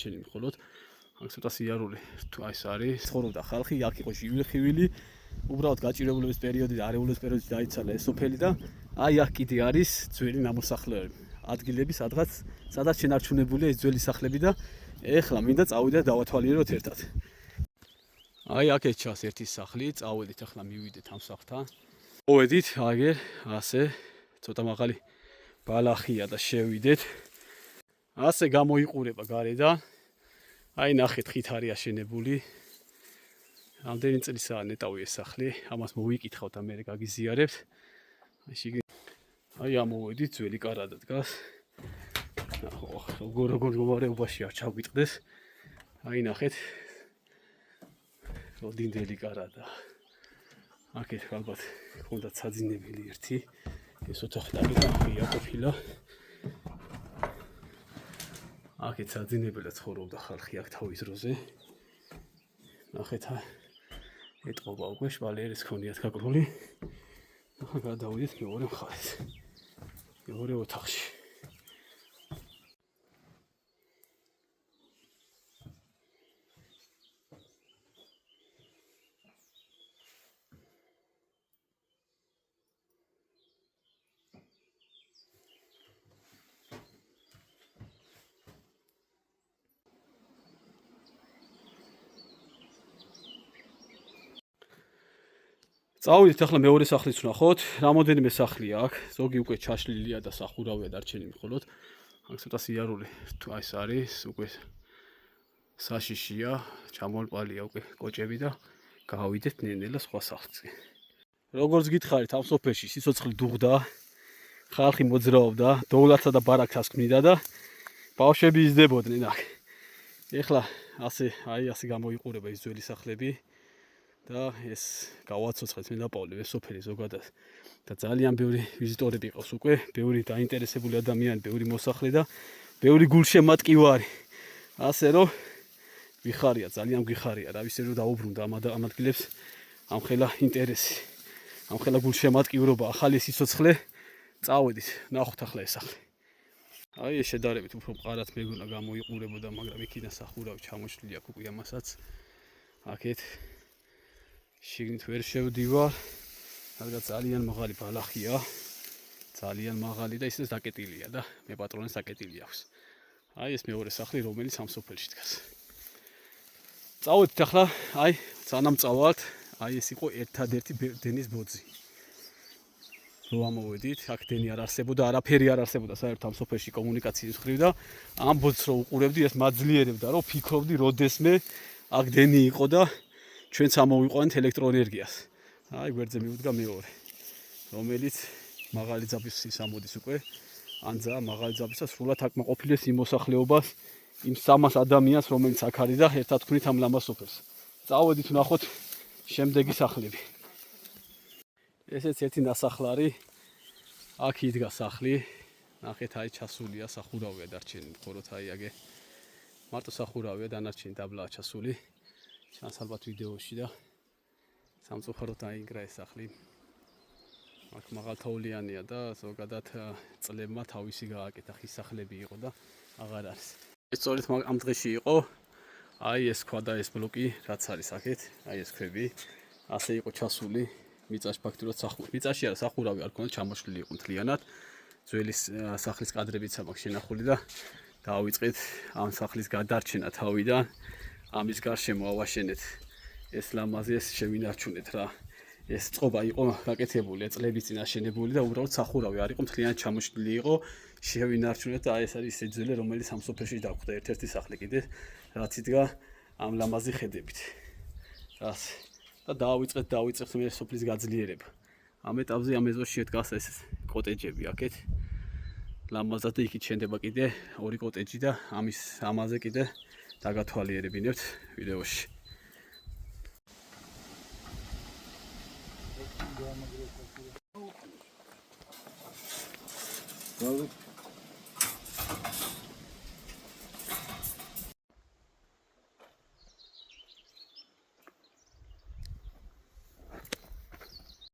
შენი მხოლოდ აქ ცოტა სიარული თუ ეს არის ცხოვრობდა ხალხი აქ იყო ჟივლი-ხივილი უბრალოდ გაჭირებულების პერიოდი და არეულობის პერიოდში დაიცალა ეს სოფელი და აი აქ კიდე არის ძველი ნამოსახლარები ადგილები სადაც შენარჩუნებულია ეს ძველი სახლები და ეხლა მინდა წავიდეთ დავათვალიეროთ ერთად აი აქ ჩანს ერთი სახლი წავედით ახლა მივიდეთ ამ სახლთან მოვედით აგერ ასე ცოტა მაღალი ბალახია და შევიდეთ ასე გამოიყურება გარედან აი ნახეთ ხით არის აშენებული რამდენი წლისაა ნეტავი ეს სახლი ამას მოვიკითხავთ და მე გაგიზიარებთ აი ამოვედით ძველი კარადა დგას როგორ მდგომარეობაში არ ჩაგვიტყდეს აი ნახეთ როდინდელი კარადა აქეთ ალბათ ჰქონდა საძინებელი ერთი ეს ოთახი და ყოფილა აქეთ საძინებელად ცხოვრობდა ხალხი აქ თავის დროზე ნახეთ ეტყობა უკვე შვალიერის ქონიათ გაკრული ახლა გადავიდეთ მეორე მხარეს მეორე ოთახში წავიდით ახლა მეორე სახლის ვნახოთ. რამოდენიმე სახლია აქ. ზოგი უკვე ჩაშლილია და სახურავია დარჩენილი მხოლოდ. აქ ცოტა სიარული თუ ეს არის უკვე საშიშია, ჩამოლპალია უკვე კოჭები და გავიდეთ ნელ-ნელა სხვა სახლზე. როგორც გითხარით, ამ სოფელში სიცოცხლე დუღდა, ხალხი მოძრაობდა, დოვლათსა და ბარაქას ქმნიდა და ბავშვები იზრდებოდნენ აქ. ეხლა ასე გამოიყურება ეს ძველი სახლები. და ეს გავაცოცხლეთ მე დაპავლებ ეს სოფელი ზოგადად და ძალიან ბევრი ვიზიტორები ყავს უკვე, ბევრი დაინტერესებული ადამიანი, ბევრი მოსახლე და ბევრი გულშემატკივარი. ასე რომ ვიხარია, ძალიან გვიხარია რა ვიცი რომ დაუბრუნდა ამ ადგილებს ამხელა ინტერესი, ამხელა გულშემატკივრობა, ახალი სიცოცხლე. წავედით, ნახოთ ახლა ეს სახლი. აი ეს შედარებით უფრო მყარად მეგონა გამოიყურებოდა, მაგრამ იქიდან სახურავი ჩამოშლილი აქვს უკვე ამასაც. აქეთ შიგნით ვერ შევდივარ, რადგან ძალიან მაღალი ბალახია, ძალიან მაღალი და ისე დაკეტილია და მე პატრონეს დაკეტილი აქვს. აი ეს მეორე სახლი, რომელიც ამ სოფელში დგას. წავედით ახლა, აი სანამ წავალთ, აი ეს იყო ერთადერთი დენის ბოძი. რო ამოვედით, აქ დენი არ არსებობდა, არაფერი არ არსებობდა საერთოდ ამ სოფელში კომუნიკაციის მხრივ და ამ ბოძს რო უყურებდი, ეს მაძლიერებდა, რომ ფიქრობდი, როდესმე აქ დენი იყო და ჩვენც ამოვიყვანეთ ელექტროენერგიას. აი გვერდზე მივუდგა მეორე, რომელიც მაღალი ძაბვის ამოდის უკვე. ანძა მაღალი ძაბვისა სრულად აკმაყოფილებს იმ მოსახლეობას, იმ 300 ადამიანს, რომელიც აქ არის და ერთად ვქმნით ამ ლამაზ სოფელს. წავედით ვნახოთ შემდეგი სახლები. ესეც ერთი ნასახლარი. აქ იდგა სახლი. ნახეთ აი ჩასულია სახურავია დარჩენილი, მხოლოდ აი აგე მარტო სახურავია დანარჩენი დაბლაა ჩასული. ჩანს ალბათ ვიდეოში და სამწუხაროდ აინგრა ეს სახლი. აქ მაღალთოვლიანია და ზოგადად წლებმა თავისი გააკეთა, ხის სახლები იყო და აღარ არის. ეს სწორედ ამ დღეში იყო. აი ეს ქვა და ეს ბლოკი, რაც არის აქეთ, აი ეს ქვები, ასე იყო ჩასული მიწაში ფაქტურად სახურავი. მიწაში არა სახურავი არ ქონდა, ჩამოშლილი იყო მთლიანად. ძველი სახლის კადრებიც აქვს შენახული და დავიწყეთ ამ სახლის გადარჩენა თავიდან. ამის გარშემო ავაშენეთ ეს ლამაზი ეს შევინარჩუნეთ რა. ეს წყობა იყო გაკეთებული, წლების წინ აშენებული და უბრალოდ სახურავი არ იყო, მთლიანად ჩამოშლილი იყო, შევინარჩუნეთ და ეს არის ეს ძველი, რომელიც ამ სოფელში დაგვხვდა ერთ-ერთი სახლი კიდე, რაც იდგა ამ ლამაზი ხედებით. ასე. და დავიწყეთ მე სოფლის გაძლიერება. ამ ეტაპზე ამ ეზოში დგას ეს კოტეჯები აქეთ. ლამაზად და იქით შენდება კიდე ორი კოტეჯი და ამაზე კიდე დაგათვალიერებინებთ ვიდეოში. Well,